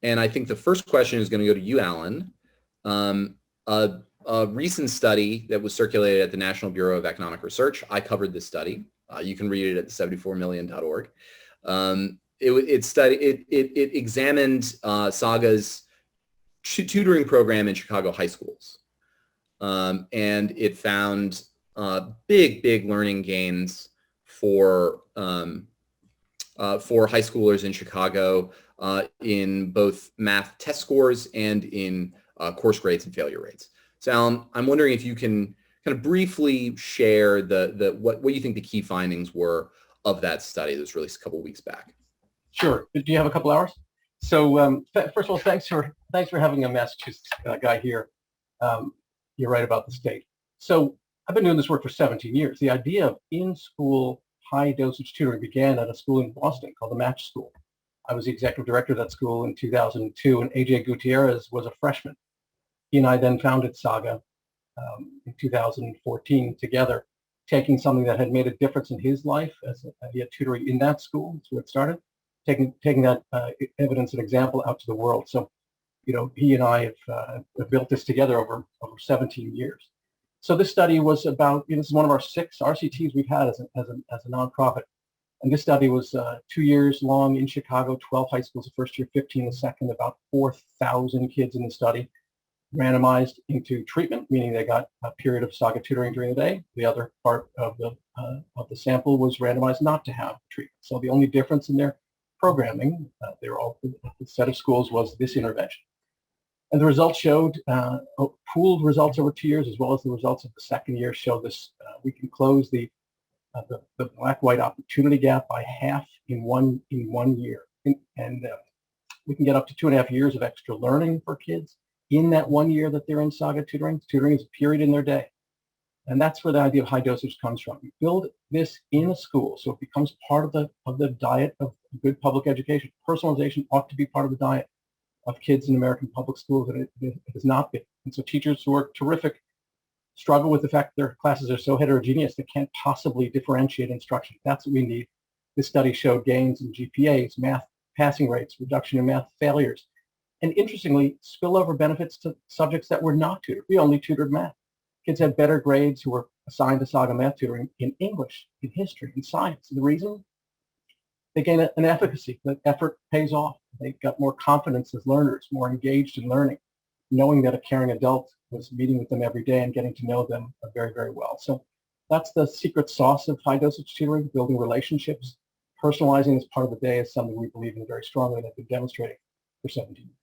And I think the first question is going to go to you, Alan. A recent study that was circulated at the National Bureau of Economic Research, I covered this study. You can read it at 74million.org. It examined Saga's tutoring program in Chicago high schools. And it found big learning gains for high schoolers in Chicago in both math test scores and in course grades and failure rates. So Alan, I'm wondering if you can kind of briefly share what you think the key findings were of that study that was released a couple of weeks back. Sure. Do you have a couple hours? So first of all, thanks for having a Massachusetts guy here. You're right about the state. So I've been doing this work for 17 years. The idea of in-school high-dosage tutoring began at a school in Boston called the Match School. I was the executive director of that school in 2002, and A.J. Gutierrez was a freshman. He and I then founded Saga in 2014 together, taking something that had made a difference in his life as he had tutoring in that school. That's where it started. Taking that evidence and example out to the world. So, he and I have built this together over 17 years. So this study was about, this is one of our 6 RCTs we've had as a nonprofit. And this study was 2 years long in Chicago, 12 high schools the first year, 15 the second, about 4,000 kids in the study, randomized into treatment, meaning they got a period of Saga tutoring during the day. The other part of the sample was randomized not to have treatment. So the only difference in their programming, the set of schools was this intervention. And the results showed, pooled results over 2 years, as well as the results of the second year show this. We can close the black-white opportunity gap by half in one year. And we can get up to 2.5 years of extra learning for kids in that 1 year that they're in Saga tutoring. Tutoring is a period in their day. And that's where the idea of high dosage comes from. You build this in a school so it becomes part of the diet of good public education. Personalization ought to be part of the diet of kids in American public schools, and it has not been. And so teachers who are terrific struggle with the fact that their classes are so heterogeneous they can't possibly differentiate instruction. That's what we need. This study showed gains in GPAs, math passing rates, reduction in math failures, and interestingly, spillover benefits to subjects that were not tutored. We only tutored math. Kids had better grades who were assigned to Saga math tutoring in English, in history, in science. And the reason? They gain an efficacy. The effort pays off. They got more confidence as learners, more engaged in learning, knowing that a caring adult was meeting with them every day and getting to know them very, very well. So that's the secret sauce of high dosage tutoring, building relationships. Personalizing as part of the day is something we believe in very strongly and have been demonstrating for 17 years.